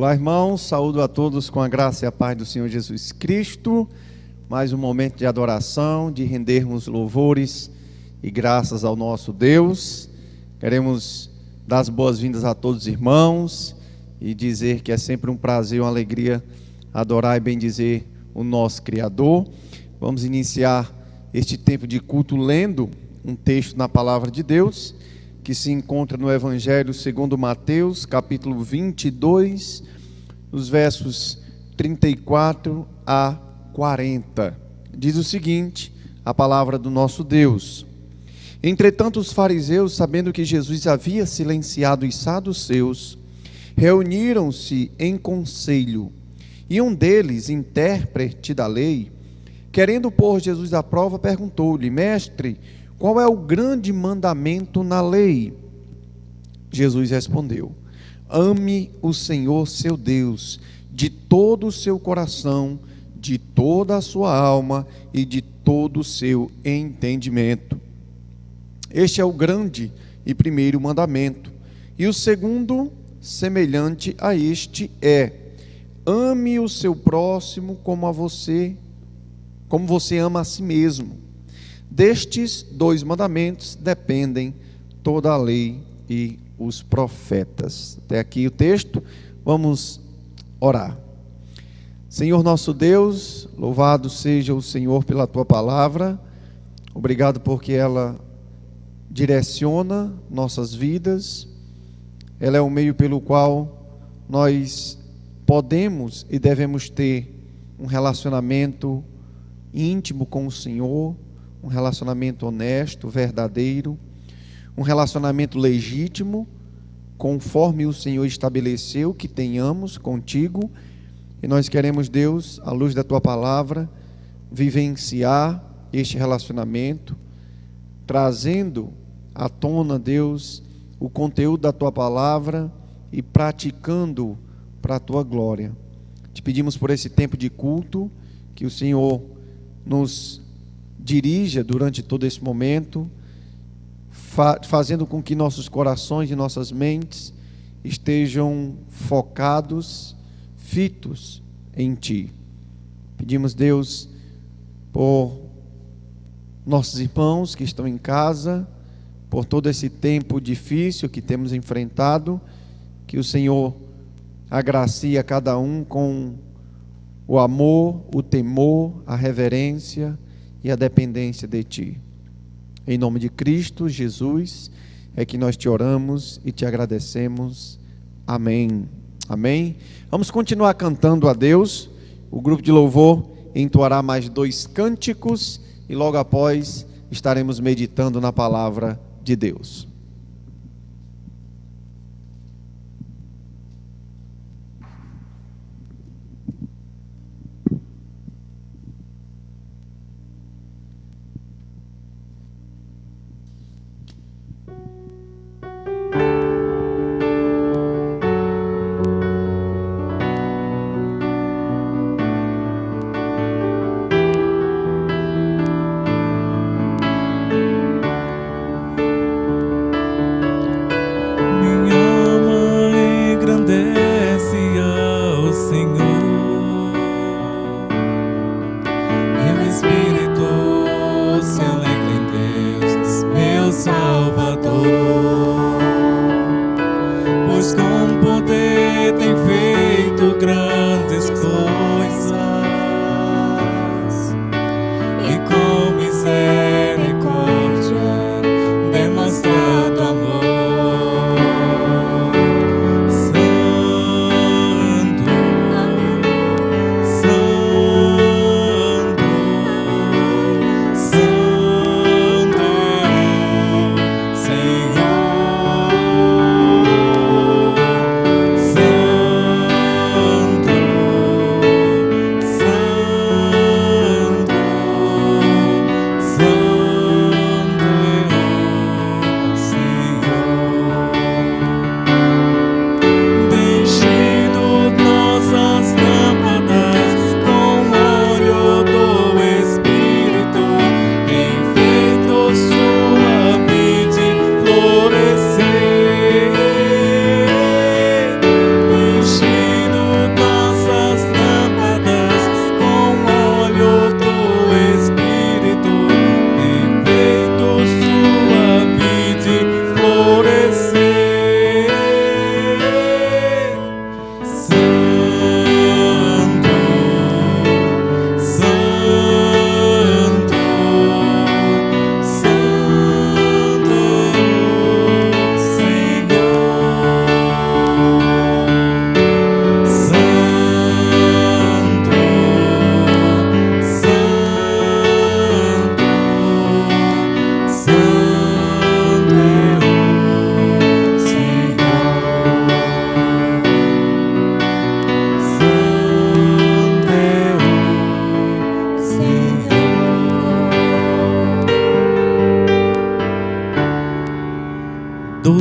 Olá, irmãos, saúdo a todos com a graça e a paz do Senhor Jesus Cristo. Mais um momento de adoração, de rendermos louvores e graças ao nosso Deus. Queremos dar as boas-vindas a todos os irmãos e dizer que é sempre um prazer e uma alegria adorar e bendizer o nosso Criador. Vamos iniciar este tempo de culto lendo um texto na Palavra de Deus, que se encontra no Evangelho segundo Mateus, capítulo 22, nos versos 34 a 40. Diz o seguinte, a palavra do nosso Deus: Entretanto, os fariseus, sabendo que Jesus havia silenciado os saduceus, reuniram-se em conselho, e um deles, intérprete da lei, querendo pôr Jesus à prova, perguntou-lhe: Mestre, qual é o grande mandamento na lei? Jesus respondeu: Ame o Senhor seu Deus de todo o seu coração, de toda a sua alma e de todo o seu entendimento. Este é o grande e primeiro mandamento. E o segundo, semelhante a este, é: ame o seu próximo como você ama a si mesmo. Destes dois mandamentos dependem toda a lei e os profetas. Até aqui o texto. Vamos orar. Senhor nosso Deus, louvado seja o Senhor pela tua palavra. Obrigado porque ela direciona nossas vidas. Ela é o meio pelo qual nós podemos e devemos ter um relacionamento íntimo com o Senhor, um relacionamento honesto, verdadeiro, um relacionamento legítimo, conforme o Senhor estabeleceu que tenhamos contigo. E nós queremos, Deus, à luz da tua palavra, vivenciar este relacionamento, trazendo à tona, Deus, o conteúdo da tua palavra e praticando para a tua glória. Te pedimos por esse tempo de culto, que o Senhor nos dirija durante todo esse momento, fazendo com que nossos corações e nossas mentes estejam focados, fitos em Ti. Pedimos, Deus, por nossos irmãos que estão em casa, por todo esse tempo difícil que temos enfrentado, que o Senhor agracie a cada um com o amor, o temor, a reverência e a dependência de Ti. Em nome de Cristo Jesus é que nós te oramos e te agradecemos. Amém. Amém. Vamos continuar cantando a Deus. O grupo de louvor entoará mais 2 cânticos e logo após estaremos meditando na palavra de Deus.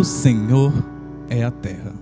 do Senhor é a terra.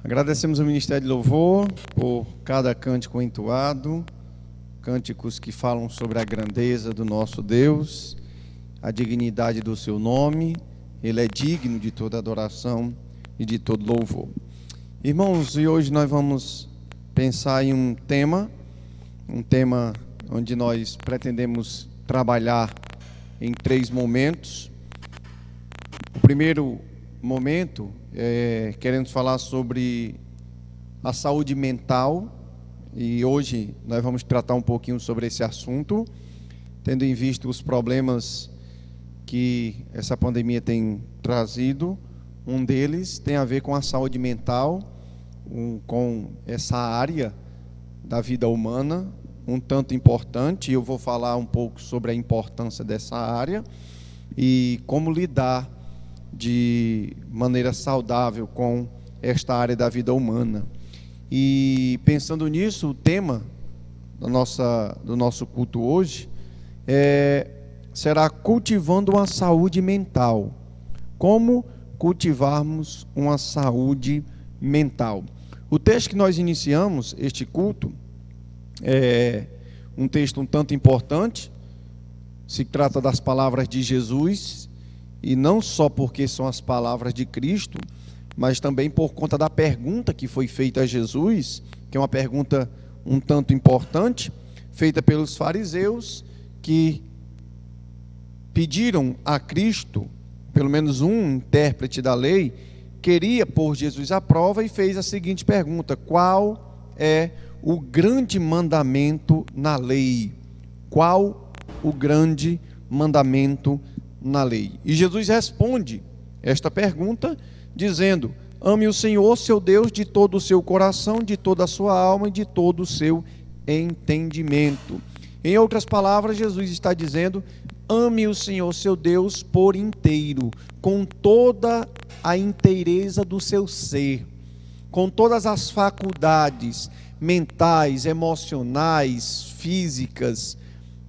Agradecemos ao Ministério de Louvor por cada cântico entoado, cânticos que falam sobre a grandeza do nosso Deus, a dignidade do seu nome. Ele é digno de toda adoração e de todo louvor. Irmãos, e hoje nós vamos pensar em um tema onde nós pretendemos trabalhar em 3 momentos. O primeiro momento queremos falar sobre a saúde mental, e hoje nós vamos tratar um pouquinho sobre esse assunto, tendo em vista os problemas que essa pandemia tem trazido. Um deles tem a ver com a saúde mental, com essa área da vida humana, um tanto importante. Eu vou falar um pouco sobre a importância dessa área e como lidar de maneira saudável com esta área da vida humana. E pensando nisso, o tema do nosso culto hoje será cultivando uma saúde mental. Como cultivarmos uma saúde mental? O texto que nós iniciamos este culto é um texto um tanto importante. Se trata das palavras de Jesus, e não só porque são as palavras de Cristo, mas também por conta da pergunta que foi feita a Jesus, que é uma pergunta um tanto importante, feita pelos fariseus, que pediram a Cristo, pelo menos um intérprete da lei, queria pôr Jesus à prova e fez a seguinte pergunta: qual é o grande mandamento na lei? Qual o grande mandamento na lei? E Jesus responde esta pergunta dizendo: ame o Senhor seu Deus de todo o seu coração, de toda a sua alma e de todo o seu entendimento. Em outras palavras, Jesus está dizendo: ame o Senhor seu Deus por inteiro, com toda a inteireza do seu ser, com todas as faculdades mentais, emocionais, físicas.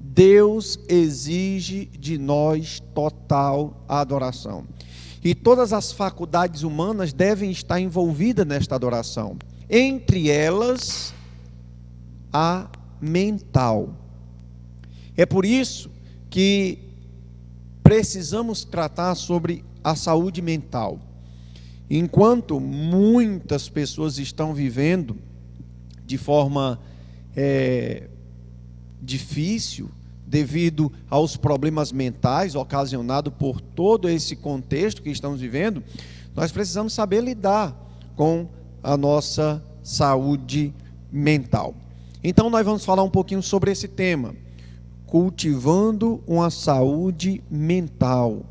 Deus exige de nós total adoração. E todas as faculdades humanas devem estar envolvidas nesta adoração. Entre elas, a mental. É por isso que precisamos tratar sobre a saúde mental. Enquanto muitas pessoas estão vivendo de forma difícil, devido aos problemas mentais ocasionados por todo esse contexto que estamos vivendo, nós precisamos saber lidar com a nossa saúde mental. Então nós vamos falar um pouquinho sobre esse tema, cultivando uma saúde mental.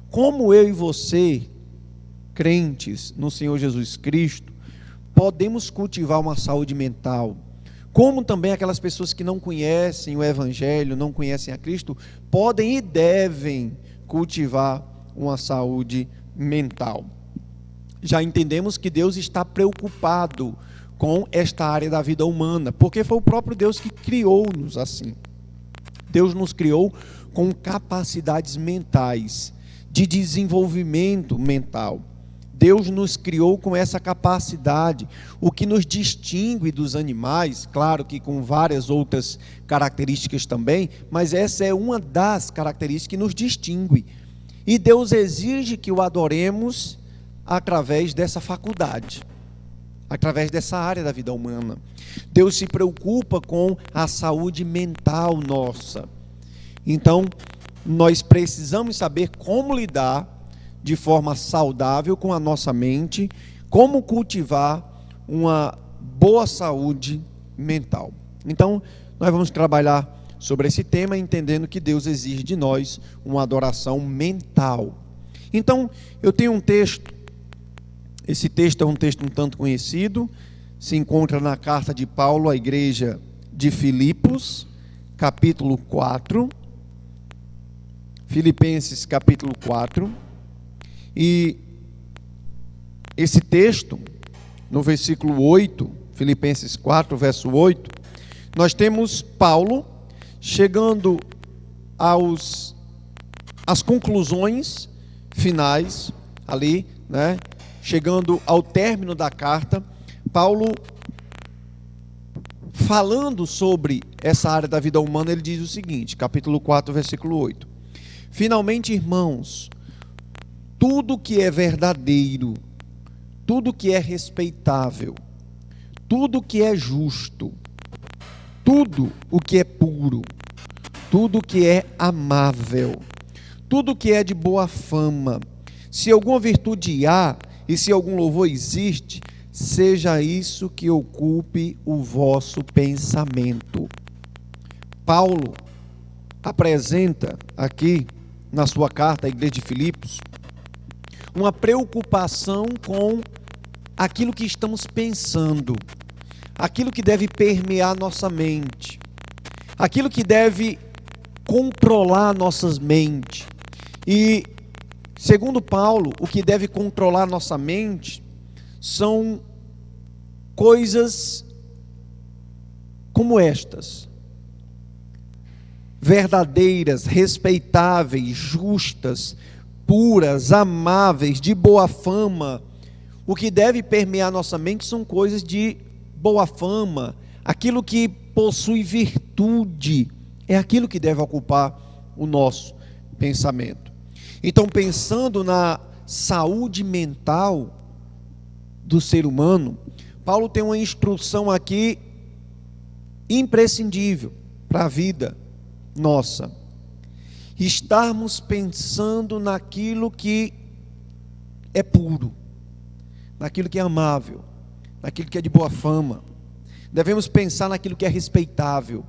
Como eu e você, crentes no Senhor Jesus Cristo, podemos cultivar uma saúde mental? Como também aquelas pessoas que não conhecem o Evangelho, não conhecem a Cristo, podem e devem cultivar uma saúde mental. Já entendemos que Deus está preocupado com esta área da vida humana, porque foi o próprio Deus que criou-nos assim. Deus nos criou com capacidades mentais, de desenvolvimento mental. Deus nos criou com essa capacidade, o que nos distingue dos animais, claro que com várias outras características também, mas essa é uma das características que nos distingue. E Deus exige que o adoremos através dessa faculdade, através dessa área da vida humana. Deus se preocupa com a saúde mental nossa. Então, nós precisamos saber como lidar de forma saudável com a nossa mente, como cultivar uma boa saúde mental. Então, nós vamos trabalhar sobre esse tema, entendendo que Deus exige de nós uma adoração mental. Então, eu tenho um texto, esse texto é um texto um tanto conhecido, se encontra na carta de Paulo à igreja de Filipos, capítulo 4, Filipenses capítulo 4, e esse texto, no versículo 8, Filipenses 4, verso 8, nós temos Paulo chegando às conclusões finais, ali, né? Chegando ao término da carta, Paulo, falando sobre essa área da vida humana, ele diz o seguinte, capítulo 4, versículo 8: finalmente, irmãos, tudo que é verdadeiro, tudo que é respeitável, tudo que é justo, tudo o que é puro, tudo que é amável, tudo que é de boa fama, se alguma virtude há e se algum louvor existe, seja isso que ocupe o vosso pensamento. Paulo apresenta aqui na sua carta à igreja de Filipos uma preocupação com aquilo que estamos pensando, aquilo que deve permear nossa mente, aquilo que deve controlar nossas mentes. E, segundo Paulo, o que deve controlar nossa mente são coisas como estas: verdadeiras, respeitáveis, justas, puras, amáveis, de boa fama. O que deve permear nossa mente são coisas de boa fama, aquilo que possui virtude, é aquilo que deve ocupar o nosso pensamento. Então, pensando na saúde mental do ser humano, Paulo tem uma instrução aqui imprescindível para a vida nossa: estarmos pensando naquilo que é puro, naquilo que é amável, naquilo que é de boa fama. Devemos pensar naquilo que é respeitável.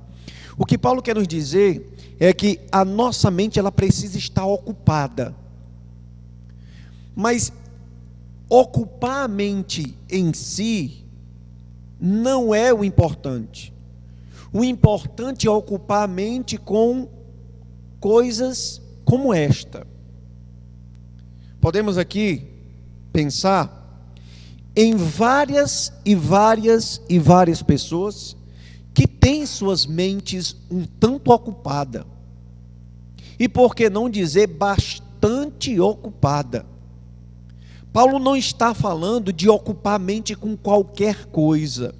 O que Paulo quer nos dizer é que a nossa mente, ela precisa estar ocupada. Mas ocupar a mente em si não é o importante. O importante é ocupar a mente com coisas como esta. Podemos aqui pensar em várias pessoas que têm suas mentes um tanto ocupadas. E por que não dizer bastante ocupada? Paulo não está falando de ocupar a mente com qualquer coisa.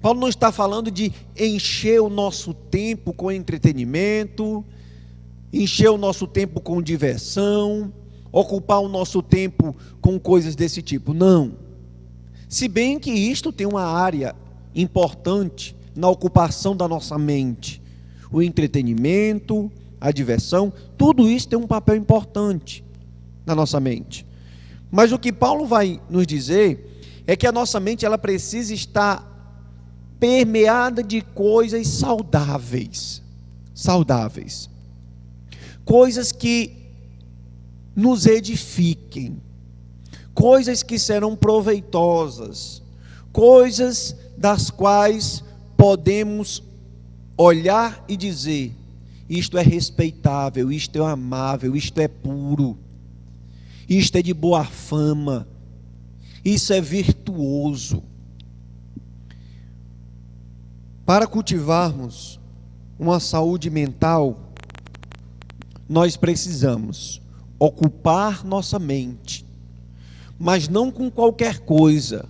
Paulo não está falando de encher o nosso tempo com entretenimento, encher o nosso tempo com diversão, ocupar o nosso tempo com coisas desse tipo. Não. Se bem que isto tem uma área importante na ocupação da nossa mente. O entretenimento, a diversão, tudo isso tem um papel importante na nossa mente. Mas o que Paulo vai nos dizer é que a nossa mente ela precisa estar permeada de coisas saudáveis. Coisas que nos edifiquem, coisas que serão proveitosas, coisas das quais podemos olhar e dizer: isto é respeitável, isto é amável, isto é puro, isto é de boa fama, isso é virtuoso. Para cultivarmos uma saúde mental, nós precisamos ocupar nossa mente, mas não com qualquer coisa,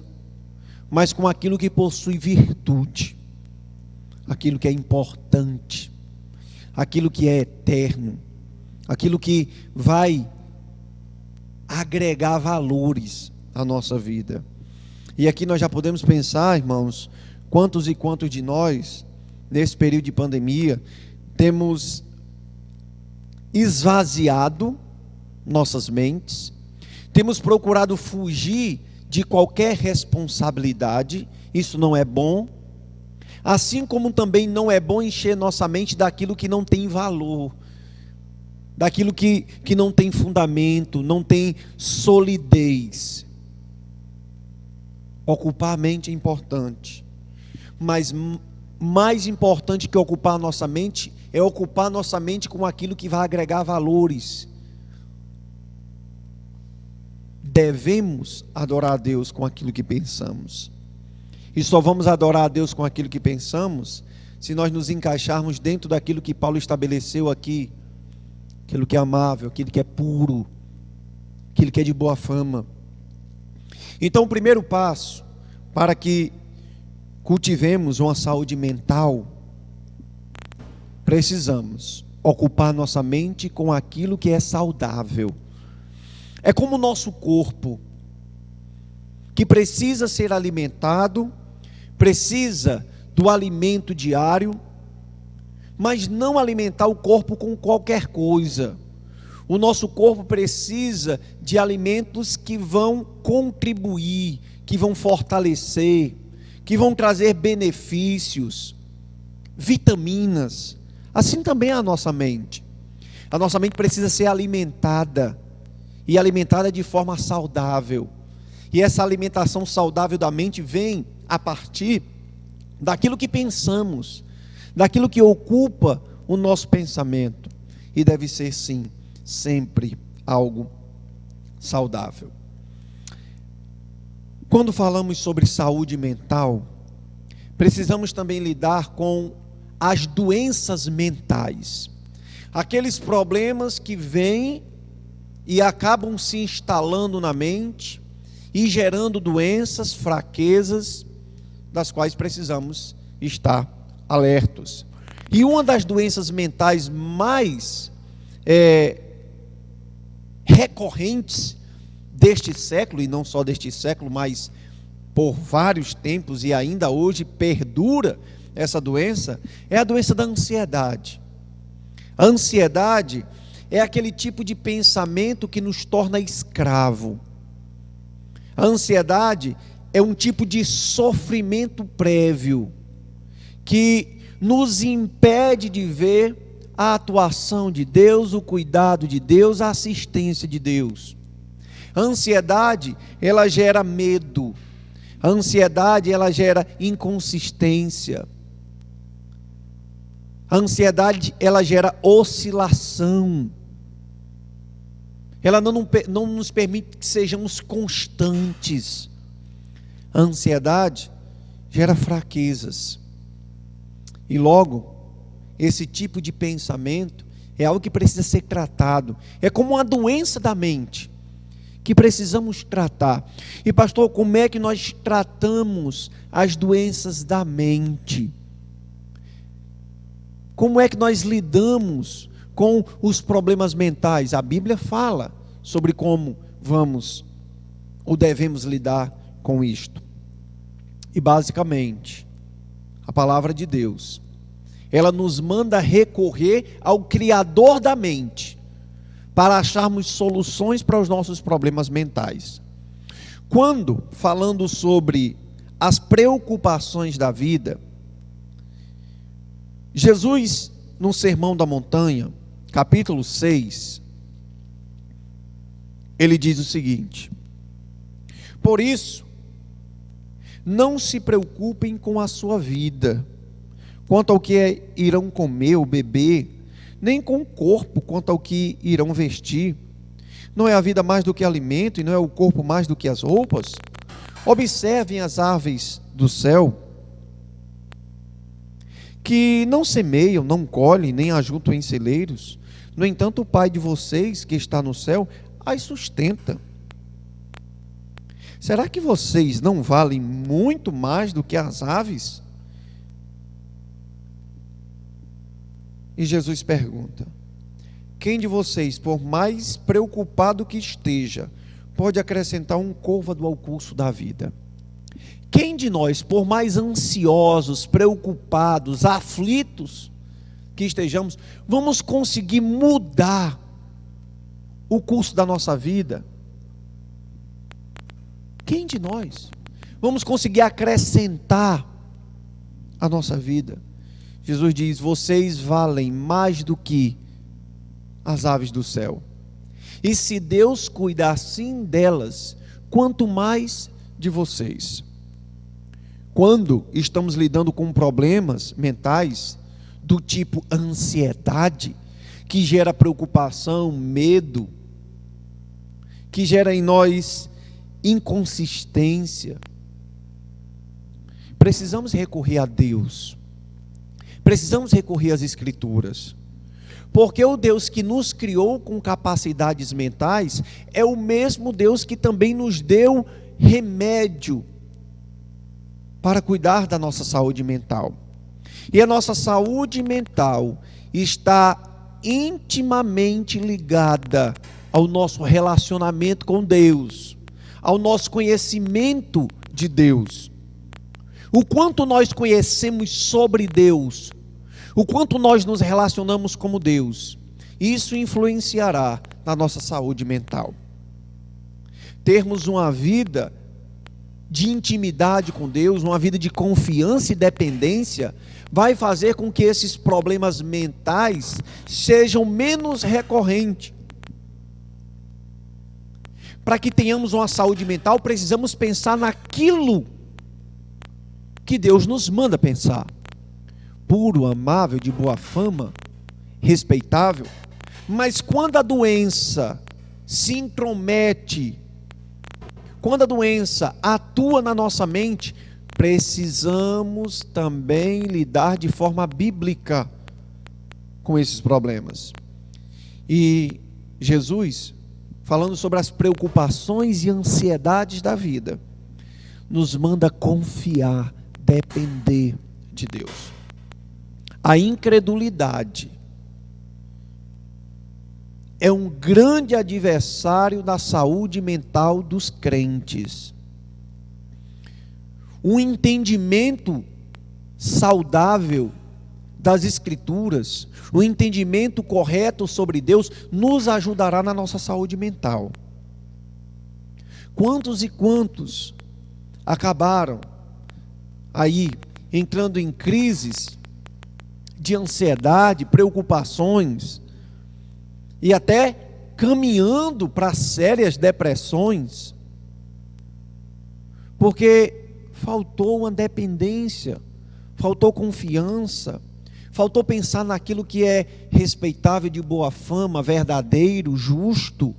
mas com aquilo que possui virtude, aquilo que é importante, aquilo que é eterno, aquilo que vai agregar valores à nossa vida. E aqui nós já podemos pensar, irmãos, quantos e quantos de nós, nesse período de pandemia, temos esvaziado nossas mentes, temos procurado fugir de qualquer responsabilidade. Isso não é bom, assim como também não é bom encher nossa mente daquilo que não tem valor, daquilo que não tem fundamento, não tem solidez. Ocupar a mente é importante, mas mais importante que ocupar a nossa mente é ocupar a nossa mente com aquilo que vai agregar valores. Devemos adorar a Deus com aquilo que pensamos, e só vamos adorar a Deus com aquilo que pensamos se nós nos encaixarmos dentro daquilo que Paulo estabeleceu aqui, aquilo que é amável, aquilo que é puro, aquilo que é de boa fama. Então o primeiro passo para que cultivemos uma saúde mental, precisamos ocupar nossa mente com aquilo que é saudável. É como o nosso corpo, que precisa ser alimentado, precisa do alimento diário, mas não alimentar o corpo com qualquer coisa. O nosso corpo precisa de alimentos que vão contribuir, que vão fortalecer, que vão trazer benefícios, vitaminas. Assim também é a nossa mente. A nossa mente precisa ser alimentada, e alimentada de forma saudável. E essa alimentação saudável da mente vem a partir daquilo que pensamos, daquilo que ocupa o nosso pensamento. E deve ser, sim, sempre algo saudável. Quando falamos sobre saúde mental, precisamos também lidar com as doenças mentais. Aqueles problemas que vêm e acabam se instalando na mente e gerando doenças, fraquezas, das quais precisamos estar alertos. E uma das doenças mentais mais recorrentes deste século, e não só deste século, mas por vários tempos e ainda hoje perdura essa doença, é a doença da ansiedade. A ansiedade é aquele tipo de pensamento que nos torna escravo. A ansiedade é um tipo de sofrimento prévio que nos impede de ver a atuação de Deus, o cuidado de Deus, a assistência de Deus. A ansiedade, ela gera medo. A ansiedade, ela gera inconsistência. A ansiedade, ela gera oscilação. Ela não nos permite que sejamos constantes. A ansiedade gera fraquezas. E logo, esse tipo de pensamento é algo que precisa ser tratado. É como uma doença da mente que precisamos tratar. E pastor, como é que nós tratamos as doenças da mente? Como é que nós lidamos com os problemas mentais? A Bíblia fala sobre como vamos ou devemos lidar com isto. E basicamente, a palavra de Deus, ela nos manda recorrer ao Criador da mente, para acharmos soluções para os nossos problemas mentais. Quando, falando sobre as preocupações da vida, Jesus, no Sermão da Montanha, capítulo 6, ele diz o seguinte: por isso, não se preocupem com a sua vida, quanto ao que irão comer ou beber, nem com o corpo, quanto ao que irão vestir. Não é a vida mais do que alimento, e não é o corpo mais do que as roupas? Observem as aves do céu, que não semeiam, não colhem, nem ajuntam em celeiros. No entanto, o Pai de vocês, que está no céu, as sustenta. Será que vocês não valem muito mais do que as aves? E Jesus pergunta: quem de vocês, por mais preocupado que esteja, pode acrescentar um côvado ao curso da vida? Quem de nós, por mais ansiosos, preocupados, aflitos que estejamos, vamos conseguir mudar o curso da nossa vida? Quem de nós vamos conseguir acrescentar a nossa vida? Jesus diz: vocês valem mais do que as aves do céu. E se Deus cuidar assim delas, quanto mais de vocês. Quando estamos lidando com problemas mentais do tipo ansiedade, que gera preocupação, medo, que gera em nós inconsistência, precisamos recorrer a Deus, precisamos recorrer às Escrituras, porque o Deus que nos criou com capacidades mentais é o mesmo Deus que também nos deu remédio para cuidar da nossa saúde mental. E a nossa saúde mental está intimamente ligada ao nosso relacionamento com Deus, ao nosso conhecimento de Deus. O quanto nós conhecemos sobre Deus, o quanto nós nos relacionamos com Deus, isso influenciará na nossa saúde mental. Termos uma vida de intimidade com Deus, uma vida de confiança e dependência, vai fazer com que esses problemas mentais sejam menos recorrentes. Para que tenhamos uma saúde mental, precisamos pensar naquilo que Deus nos manda pensar. Puro, amável, de boa fama, respeitável. Mas quando a doença se intromete, quando a doença atua na nossa mente, precisamos também lidar de forma bíblica com esses problemas. E Jesus, falando sobre as preocupações e ansiedades da vida, nos manda confiar, depender de Deus. A incredulidade é um grande adversário da saúde mental dos crentes. Um entendimento saudável das Escrituras, um entendimento correto sobre Deus, nos ajudará na nossa saúde mental. Quantos e quantos acabaram aí entrando em crises de ansiedade, preocupações, e até caminhando para sérias depressões, porque faltou uma dependência, faltou confiança, faltou pensar naquilo que é respeitável, de boa fama, verdadeiro, justo.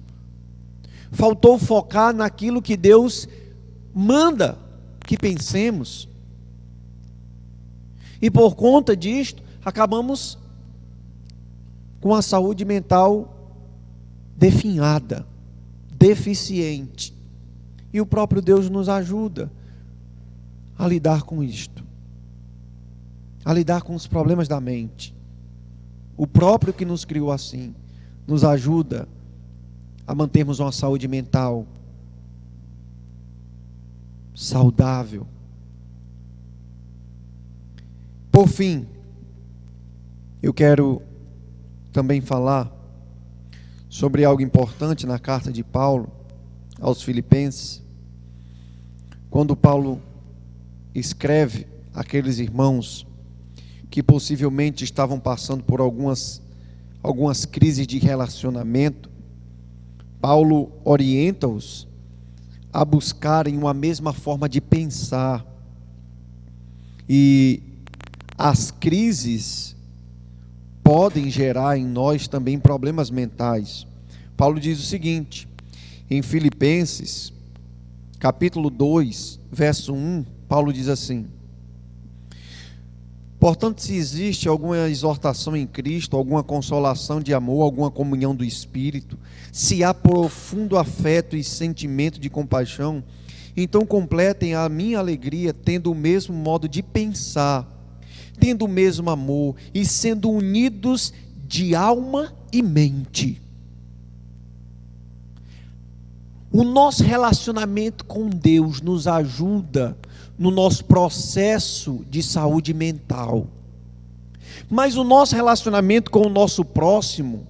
Faltou focar naquilo que Deus manda que pensemos. E por conta disto, acabamos com a saúde mental definhada, deficiente. E o próprio Deus nos ajuda a lidar com isto, a lidar com os problemas da mente. O próprio que nos criou assim, nos ajuda a mantermos uma saúde mental saudável. Por fim, eu quero também falar sobre algo importante na carta de Paulo aos Filipenses. Quando Paulo escreve àqueles irmãos que possivelmente estavam passando por algumas crises de relacionamento, Paulo orienta-os a buscarem uma mesma forma de pensar. E as crises podem gerar em nós também problemas mentais. Paulo diz o seguinte, em Filipenses, capítulo 2, verso 1, Paulo diz assim: portanto, se existe alguma exortação em Cristo, alguma consolação de amor, alguma comunhão do Espírito, se há profundo afeto e sentimento de compaixão, então completem a minha alegria tendo o mesmo modo de pensar, tendo o mesmo amor e sendo unidos de alma e mente. O nosso relacionamento com Deus nos ajuda no nosso processo de saúde mental. Mas o nosso relacionamento com o nosso próximo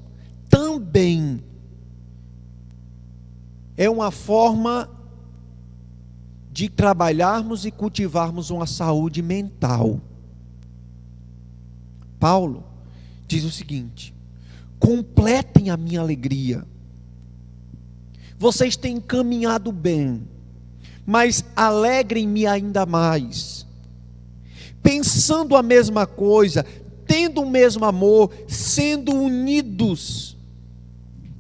também é uma forma de trabalharmos e cultivarmos uma saúde mental. Paulo diz o seguinte: completem a minha alegria. Vocês têm caminhado bem, mas alegrem-me ainda mais, pensando a mesma coisa, tendo o mesmo amor, sendo unidos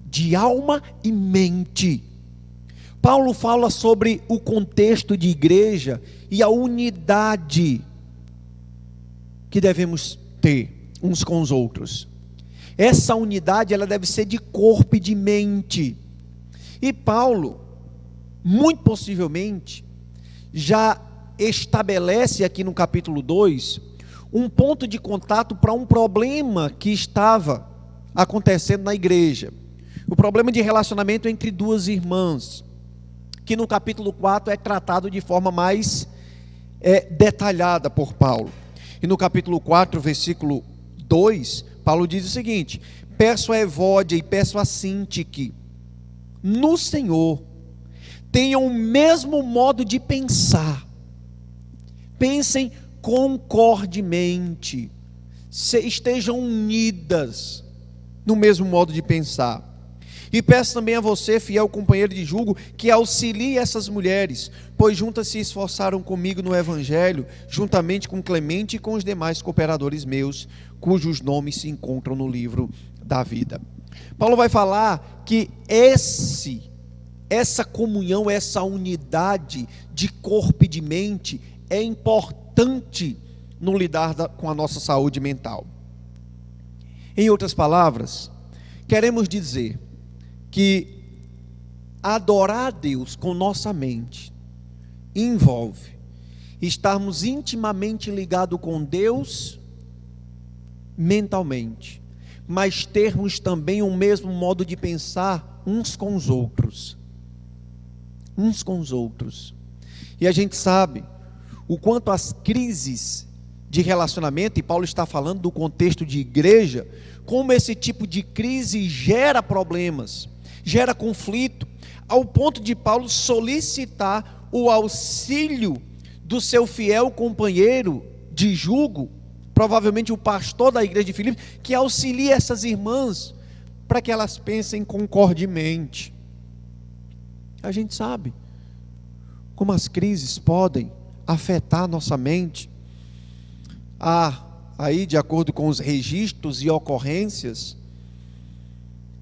de alma e mente. Paulo fala sobre o contexto de igreja e a unidade que devemos ter uns com os outros. Essa unidade, ela deve ser de corpo e de mente. E Paulo, muito possivelmente, já estabelece aqui no capítulo 2, um ponto de contato para um problema que estava acontecendo na igreja. O problema de relacionamento entre duas irmãs, que no capítulo 4 é tratado de forma mais detalhada por Paulo. E no capítulo 4, versículo 2, Paulo diz o seguinte: peço a Evódia e peço a Sintique, no Senhor, tenham o mesmo modo de pensar, pensem concordemente, estejam unidas no mesmo modo de pensar. E peço também a você, fiel companheiro de julgo, que auxilie essas mulheres, pois juntas se esforçaram comigo no Evangelho, juntamente com Clemente e com os demais cooperadores meus, cujos nomes se encontram no livro da vida. Paulo vai falar que essa comunhão, essa unidade de corpo e de mente é importante no lidar com a nossa saúde mental. Em outras palavras, queremos dizer que adorar a Deus com nossa mente envolve estarmos intimamente ligados com Deus mentalmente, mas termos também o mesmo modo de pensar uns com os outros. Uns com os outros. E a gente sabe o quanto as crises de relacionamento, e Paulo está falando do contexto de igreja, como esse tipo de crise gera problemas, gera conflito, ao ponto de Paulo solicitar o auxílio do seu fiel companheiro de julgo, provavelmente o pastor da igreja de Filipos, que auxilie essas irmãs, para que elas pensem concordemente. A gente sabe como as crises podem afetar a nossa mente. Há aí, de acordo com os registros e ocorrências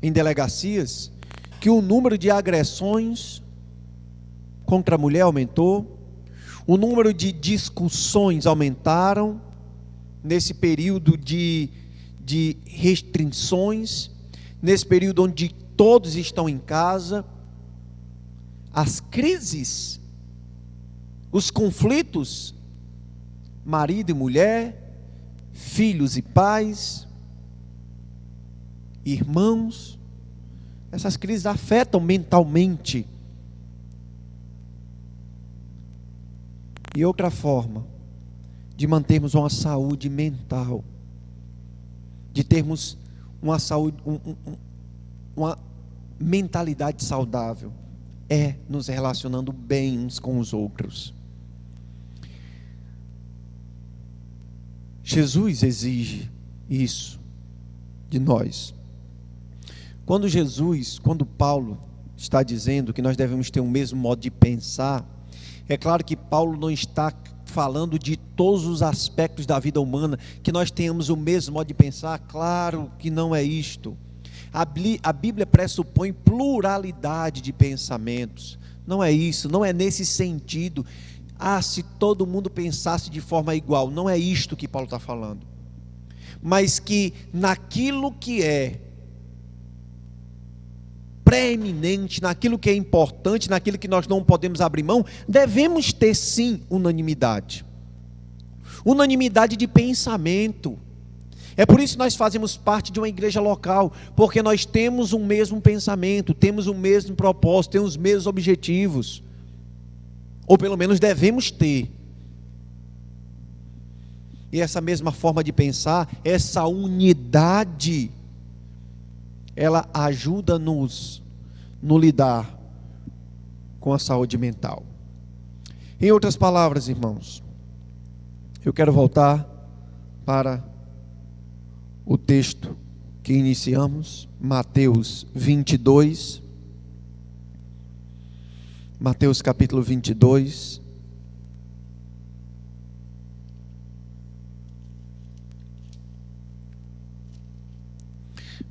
em delegacias, que o número de agressões contra a mulher aumentou, o número de discussões aumentaram nesse período de restrições, nesse período onde todos estão em casa. As crises, os conflitos, marido e mulher, filhos e pais, irmãos, essas crises afetam mentalmente. E outra forma de mantermos uma saúde mental, de termos uma saúde, uma mentalidade saudável, é nos relacionando bem uns com os outros. Jesus exige isso de nós. Quando Paulo está dizendo que nós devemos ter o mesmo modo de pensar, é claro que Paulo não está falando de todos os aspectos da vida humana, que nós tenhamos o mesmo modo de pensar. Claro que não é isto. A Bíblia pressupõe pluralidade de pensamentos. Não é isso, não é nesse sentido. Se todo mundo pensasse de forma igual. Não é isto que Paulo está falando. Mas que naquilo que é preeminente, naquilo que é importante, naquilo que nós não podemos abrir mão, devemos ter sim unanimidade. Unanimidade de pensamento. É por isso que nós fazemos parte de uma igreja local, porque nós temos o mesmo pensamento, temos o mesmo propósito, temos os mesmos objetivos, ou pelo menos devemos ter. E essa mesma forma de pensar, essa unidade, ela ajuda-nos no lidar com a saúde mental. Em outras palavras, irmãos, eu quero voltar para o texto que iniciamos, Mateus 22, Mateus capítulo 22,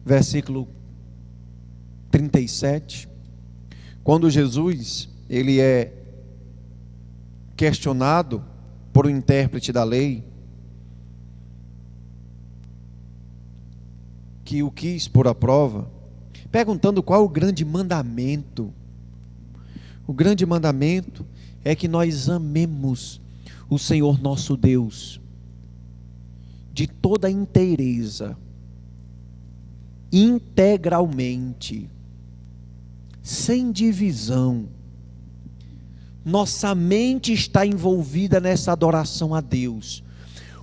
versículo 37, quando Jesus, ele é questionado por um intérprete da lei, que o quis pôr à prova, perguntando qual é o grande mandamento. O grande mandamento é que nós amemos o Senhor nosso Deus de toda a inteireza, integralmente, sem divisão. Nossa mente está envolvida nessa adoração a Deus.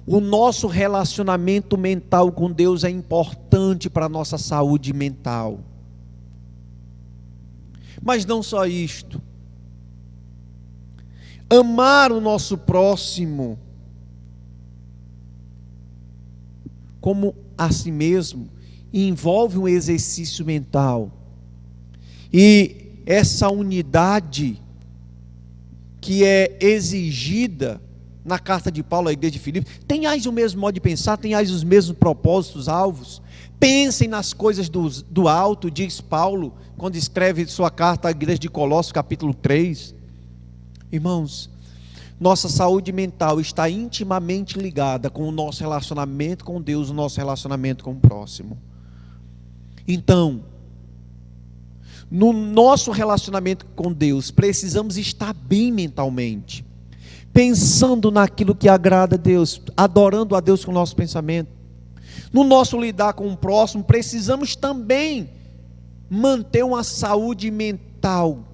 O nosso relacionamento mental com Deus é importante para a nossa saúde mental. Mas não só isto. Amar o nosso próximo como a si mesmo envolve um exercício mental. E essa unidade que é exigida na carta de Paulo à igreja de Filipe, tenhais o mesmo modo de pensar, tenhais os mesmos propósitos, alvos, pensem nas coisas do alto, diz Paulo, quando escreve sua carta à igreja de Colossos, capítulo 3. Irmãos, nossa saúde mental está intimamente ligada com o nosso relacionamento com Deus, o nosso relacionamento com o próximo. Então, no nosso relacionamento com Deus, precisamos estar bem mentalmente, pensando naquilo que agrada a Deus, adorando a Deus com o nosso pensamento. No nosso lidar com o próximo, precisamos também manter uma saúde mental,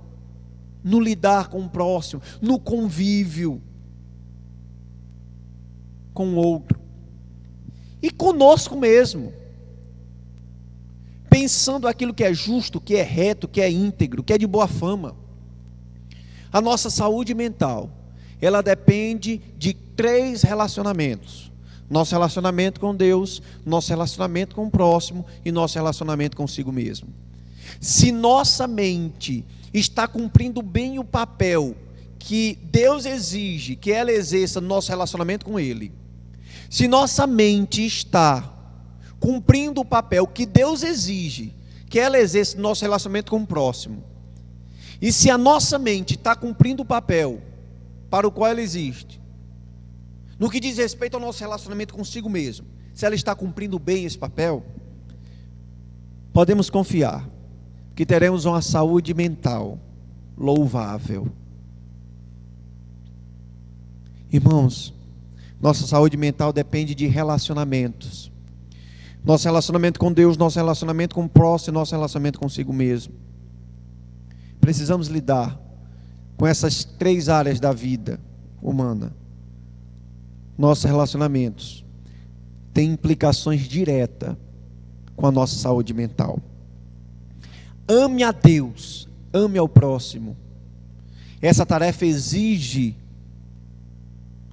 no lidar com o próximo, no convívio com o outro, e conosco mesmo, pensando aquilo que é justo, que é reto, que é íntegro, que é de boa fama. A nossa saúde mental, ela depende de 3 relacionamentos: nosso relacionamento com Deus, nosso relacionamento com o próximo e nosso relacionamento consigo mesmo. Se nossa mente está cumprindo bem o papel que Deus exige que ela exerça no nosso relacionamento com Ele, Se nossa mente está cumprindo o papel que Deus exige, que ela exerça no nosso relacionamento com o próximo, e se a nossa mente está cumprindo o papel para o qual ela existe, no que diz respeito ao nosso relacionamento consigo mesmo, se ela está cumprindo bem esse papel, podemos confiar que teremos uma saúde mental louvável. Irmãos, nossa saúde mental depende de relacionamentos. Nosso relacionamento com Deus, nosso relacionamento com o próximo, nosso relacionamento consigo mesmo. Precisamos lidar com essas 3 áreas da vida humana. Nossos relacionamentos têm implicações diretas com a nossa saúde mental. Ame a Deus, ame ao próximo. Essa tarefa exige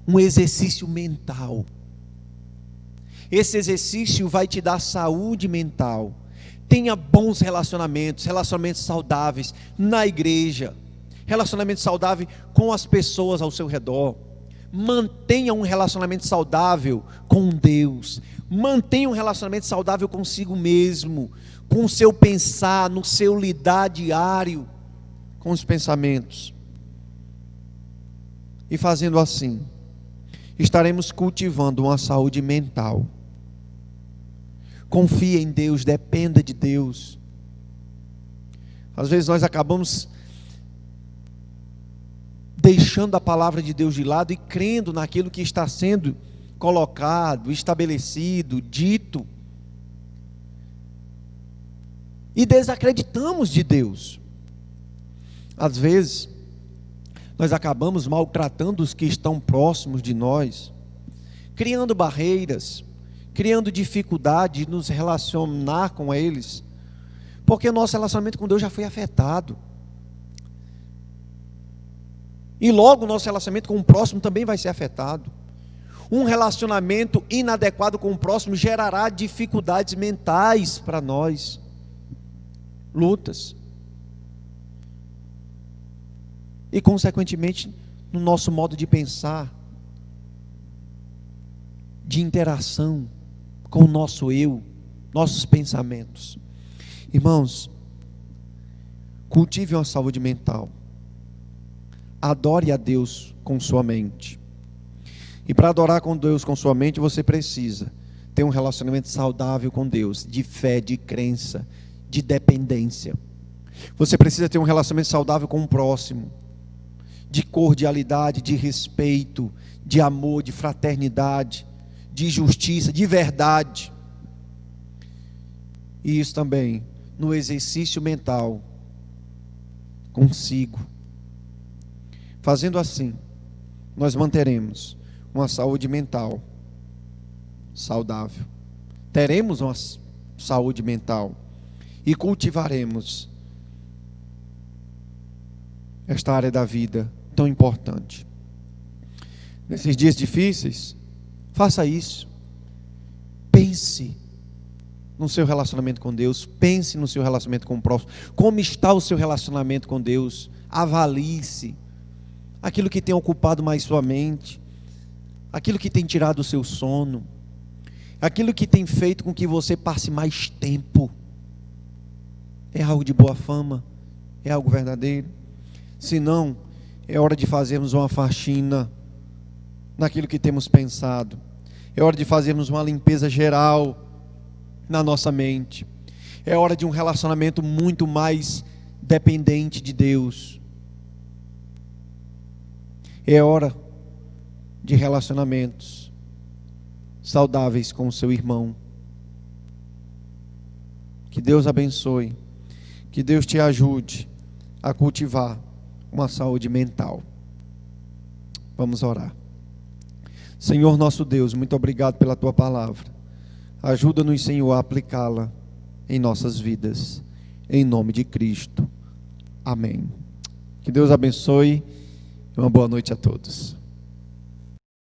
um exercício mental. Esse exercício vai te dar saúde mental. Tenha bons relacionamentos, relacionamentos saudáveis na igreja, relacionamento saudável com as pessoas ao seu redor. Mantenha um relacionamento saudável com Deus. Mantenha um relacionamento saudável consigo mesmo, com o seu pensar, no seu lidar diário com os pensamentos. E fazendo assim, estaremos cultivando uma saúde mental. Confie em Deus, dependa de Deus. Às vezes nós acabamos deixando a palavra de Deus de lado e crendo naquilo que está sendo colocado, estabelecido, dito. E desacreditamos de Deus. Às vezes, nós acabamos maltratando os que estão próximos de nós, criando barreiras, criando dificuldade de nos relacionar com eles, porque o nosso relacionamento com Deus já foi afetado. E logo o nosso relacionamento com o próximo também vai ser afetado. Um relacionamento inadequado com o próximo gerará dificuldades mentais para nós, lutas. E consequentemente no nosso modo de pensar, de interação com o nosso eu, nossos pensamentos. Irmãos, cultive uma saúde mental. Adore a Deus com sua mente. E para adorar com Deus com sua mente, você precisa ter um relacionamento saudável com Deus, de fé, de crença, de dependência. Você precisa ter um relacionamento saudável com o próximo, de cordialidade, de respeito, de amor, de fraternidade, de justiça, de verdade. E isso também no exercício mental consigo. Fazendo assim, nós manteremos uma saúde mental saudável. Teremos uma saúde mental e cultivaremos esta área da vida tão importante. Nesses dias difíceis, faça isso. Pense no seu relacionamento com Deus. Pense no seu relacionamento com o próximo. Como está o seu relacionamento com Deus? Avalie-se. Aquilo que tem ocupado mais sua mente, aquilo que tem tirado o seu sono, aquilo que tem feito com que você passe mais tempo, é algo de boa fama? É algo verdadeiro? Se não, é hora de fazermos uma faxina naquilo que temos pensado. É hora de fazermos uma limpeza geral na nossa mente. É hora de um relacionamento muito mais dependente de Deus. É hora de relacionamentos saudáveis com o seu irmão. Que Deus abençoe. Que Deus te ajude a cultivar uma saúde mental. Vamos orar. Senhor nosso Deus, muito obrigado pela tua palavra. Ajuda-nos, Senhor, a aplicá-la em nossas vidas. Em nome de Cristo. Amém. Que Deus abençoe. Uma boa noite a todos.